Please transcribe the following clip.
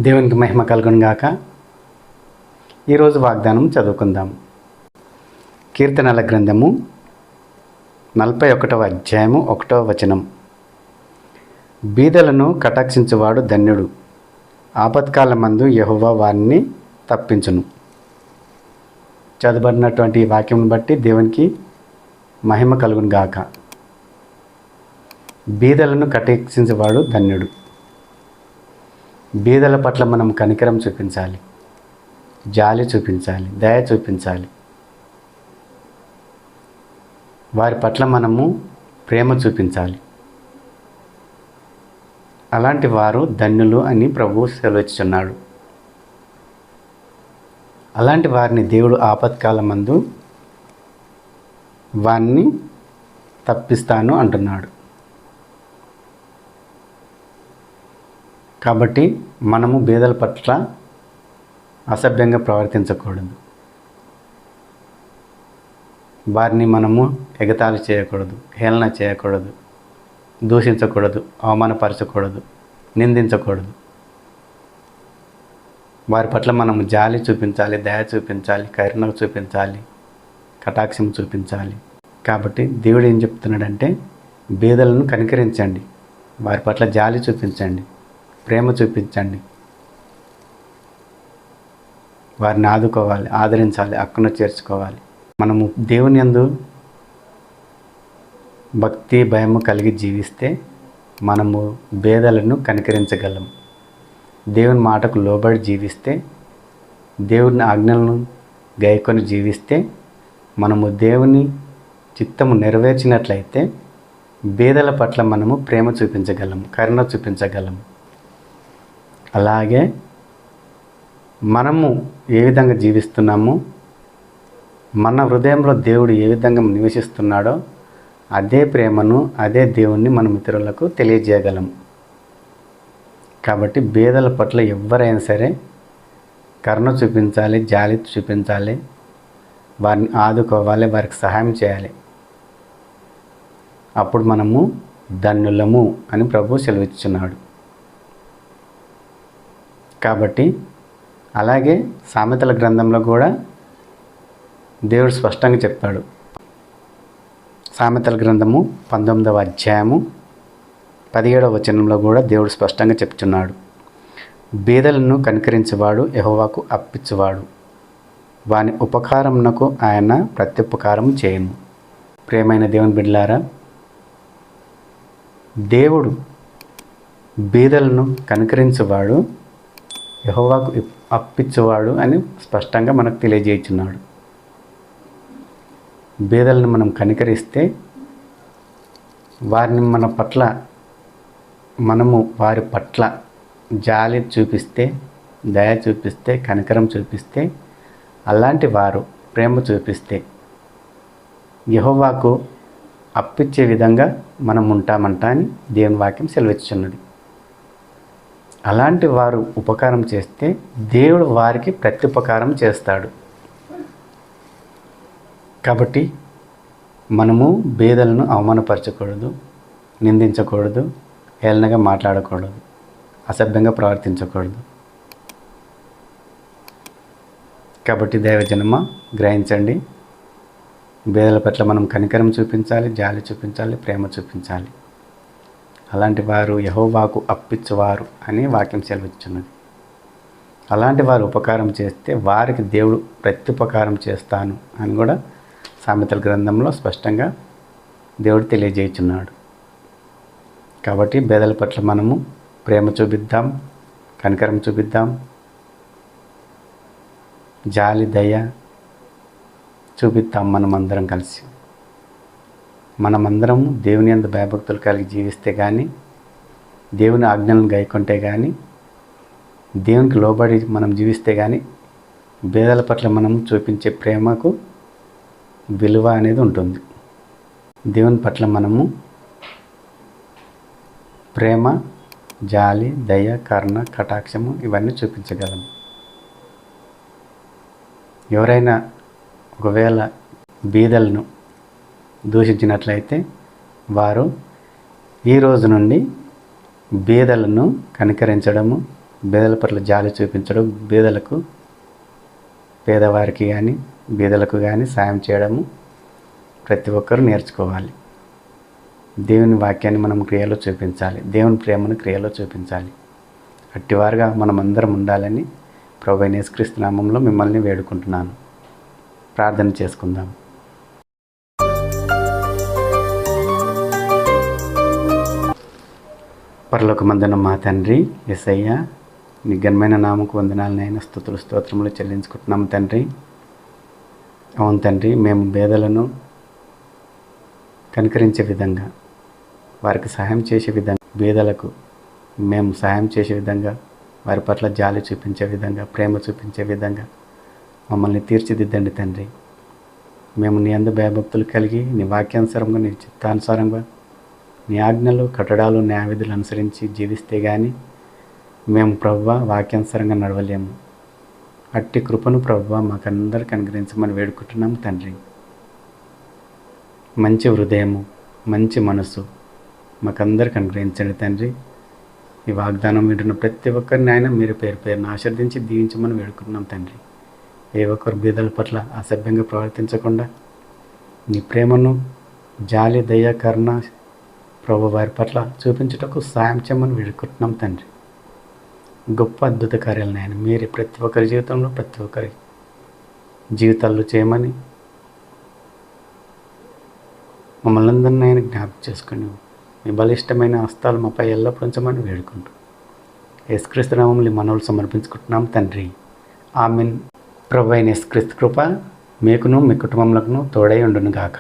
దేవునికి మహిమ కలుగును గాక. ఈరోజు వాగ్దానం చదువుకుందాం. కీర్తనల గ్రంథము 41వ అధ్యాయము 1వ వచనం. బీదలను కటాక్షించువాడు ధన్యుడు, ఆపత్కాలమందు యెహోవా వారిని తప్పించును. చదవబడినటువంటి ఈ వాక్యం బట్టి దేవునికి మహిమ కలుగును గాక. బీదలను కటాక్షించువాడు ధన్యుడు. బీదల పట్ల మనం కనికరం చూపించాలి, జాలి చూపించాలి, దయ చూపించాలి. వారి పట్ల మనము ప్రేమ చూపించాలి. అలాంటి వారు ధన్యులు అని ప్రభువు సెలవిస్తున్నాడు. అలాంటి వారిని దేవుడు ఆపత్కాలమందు వారిని తప్పిస్తాను అంటున్నాడు. కాబట్టి మనము బీదల పట్ల అసభ్యంగా ప్రవర్తించకూడదు. వారిని మనము ఎగతాళి చేయకూడదు, హేళన చేయకూడదు, దూషించకూడదు, అవమానపరచకూడదు, నిందించకూడదు. వారి పట్ల మనము జాలి చూపించాలి, దయ చూపించాలి, కరుణ చూపించాలి, కటాక్షం చూపించాలి. కాబట్టి దేవుడు ఏం చెప్తున్నాడంటే, బీదలను కనికరించండి, వారి పట్ల జాలి చూపించండి, ప్రేమ చూపించండి. వారిని ఆదుకోవాలి, ఆదరించాలి, హక్కున చేర్చుకోవాలి. మనము దేవుని యందు భక్తి భయము కలిగి జీవిస్తే మనము బేదలను కనికరించగలం. దేవుని మాటకు లోబడి జీవిస్తే, దేవుని ఆజ్ఞలను గైకొని జీవిస్తే, మనము దేవుని చిత్తము నెరవేర్చినట్లయితే బేదల పట్ల మనము ప్రేమ చూపించగలము, కరుణ చూపించగలము. అలాగే మనము ఏ విధంగా జీవిస్తున్నామో, మన హృదయంలో దేవుడు ఏ విధంగా నివసిస్తున్నాడో అదే ప్రేమను, అదే దేవుణ్ణి మనం ఇతరులకు తెలియజేయగలం. కాబట్టి బేదల పట్ల ఎవరైనా సరే కరుణ చూపించాలి, జాలి చూపించాలి, వారిని ఆదుకోవాలి, వారికి సహాయం చేయాలి. అప్పుడు మనము ధన్యులము అని ప్రభువు సెలవిస్తున్నాడు. కాబట్టి అలాగే సామెతల గ్రంథంలో కూడా దేవుడు స్పష్టంగా చెప్పాడు. సామెతల గ్రంథము 19వ అధ్యాయము 17వ వచనంలో కూడా దేవుడు స్పష్టంగా చెప్తున్నాడు. బీదలను కనికరించేవాడు యెహోవాకు అప్పించువాడు, వాని ఉపకారమునకు ఆయన ప్రత్యుపకారం చేయను. ప్రియమైన దేవుని బిడ్డలారా, దేవుడు బీదలను కనికరించేవాడు, యెహోవాకు అప్పించువాడు అని స్పష్టంగా మనకు తెలియజేస్తున్నాడు. బీదలను మనం కనికరిస్తే, వారిని మన పట్ల మనము వారి పట్ల జాలి చూపిస్తే, దయ చూపిస్తే, కనికరం చూపిస్తే, అలాంటి వారు ప్రేమ చూపిస్తే యెహోవాకు అప్పిచ్చే విధంగా మనం ఉంటామంట అని దేవుని వాక్యం సెలవిస్తున్నది. అలాంటి వారు ఉపకారం చేస్తే దేవుడు వారికి ప్రత్యుపకారం చేస్తాడు. కాబట్టి మనము బేదలను అవమానపరచకూడదు, నిందించకూడదు, హేళనగా మాట్లాడకూడదు, అసభ్యంగా ప్రవర్తించకూడదు. కాబట్టి దైవజనమ గ్రహించండి, బేదల పట్ల మనం కనికరం చూపించాలి, జాలి చూపించాలి, ప్రేమ చూపించాలి. అలాంటి వారు యెహోవాకు అప్పించువారు అని వాక్యం సెలవిస్తున్నది. అలాంటి వారు ఉపకారం చేస్తే వారికి దేవుడు ప్రత్యుపకారం చేస్తాను అని కూడా సామెతల గ్రంథంలో స్పష్టంగా దేవుడు తెలియజేస్తున్నాడు. కాబట్టి బేదల పట్ల మనము ప్రేమ చూపిద్దాం, కనికరం చూపిద్దాం, జాలి దయ చూపిద్దాం. మనమందరం కలిసి మనమందరం దేవుని యందు భయభక్తులు కలిగి జీవిస్తే కానీ, దేవుని ఆజ్ఞలను గైకొంటే కానీ, దేవునికి లోబడి మనం జీవిస్తే కానీ బేదల పట్ల మనం చూపించే ప్రేమకు విలువ అనేది ఉంటుంది. దేవుని పట్ల మనము ప్రేమ, జాలి, దయ, కరుణ, కటాక్షము ఇవన్నీ చూపించగలము. ఎవరైనా ఒకవేళ బీదలను దూషించినట్లయితే వారు ఈ రోజు నుండి బీదలను కనికరించడము, బీదల పట్ల జాలి చూపించడం, పేదవారికి కానీ బీదలకు కానీ సాయం చేయడము ప్రతి ఒక్కరూ నేర్చుకోవాలి. దేవుని వాక్యాన్ని మనం క్రియలో చూపించాలి, దేవుని ప్రేమను క్రియలో చూపించాలి. అట్టివారుగా మనం అందరం ఉండాలని ప్రభువైన యేసుక్రీస్తు నామములో మిమ్మల్ని వేడుకుంటున్నాను. ప్రార్థన చేసుకుందాం. పరలోకమందున మా తండ్రి యేసయ్య, నీ ఘనమైన నామకు వందనాలనైనా స్తుతులు స్తోత్రములు చెల్లించుకుంటున్నాం తండ్రి. అవును తండ్రి, మేము పేదలను కనికరించే విధంగా, వారికి సహాయం చేసే విధంగా, పేదలకు మేము సహాయం చేసే విధంగా, వారి పట్ల జాలి చూపించే విధంగా, ప్రేమ చూపించే విధంగా మమ్మల్ని తీర్చిదిద్దండి తండ్రి. మేము నీ యందు భయభక్తులు కలిగి నీ వాక్యానుసారంగా, నీ చిత్తానుసారంగా, నీ ఆజ్ఞలు, కట్టడాలు, న్యాయవిధులు అనుసరించి జీవిస్తే కానీ మేము ప్రభువా వాక్యానుసారంగా నడవలేము. అట్టి కృపను ప్రభువా మాకందరికి అనుగ్రహించమని వేడుకుంటున్నాం తండ్రి. మంచి హృదయము, మంచి మనసు మాకందరికి అనుగ్రహించండి తండ్రి. ఈ వాగ్దానం వింటున్న ప్రతి ఒక్కరిని ఆయన మీరు పేరు పేరును ఆశీర్వదించి దీవించమని వేడుకుంటున్నాం తండ్రి. ఏ ఒక్కరు బీదల పట్ల అసభ్యంగా ప్రవర్తించకుండా నీ ప్రేమను, జాలి, దయ, కరుణ ప్రభు వారి పట్ల చూపించుటకు సాయం చేయమని వేడుకుంటున్నాం తండ్రి. గొప్ప అద్భుత కార్యాలను ఆయన మీరు ప్రతి ఒక్కరి జీవితంలో, ప్రతి ఒక్కరి జీవితాల్లో చేయమని మమ్మల్ని అందరినీ ఆయన జ్ఞాపకం చేసుకుని మీ బలిష్టమైన హస్తాలు మాపై ఎల్లప్పుడూ ఉంచమని వేడుకుంటూ యేసుక్రీస్తు నామములో మనవులు సమర్పించుకుంటున్నాం తండ్రి. ఆమేన్. ప్రభువైన యేసుక్రీస్తు కృప మీకును మీ కుటుంబములకును తోడై ఉండును గాక.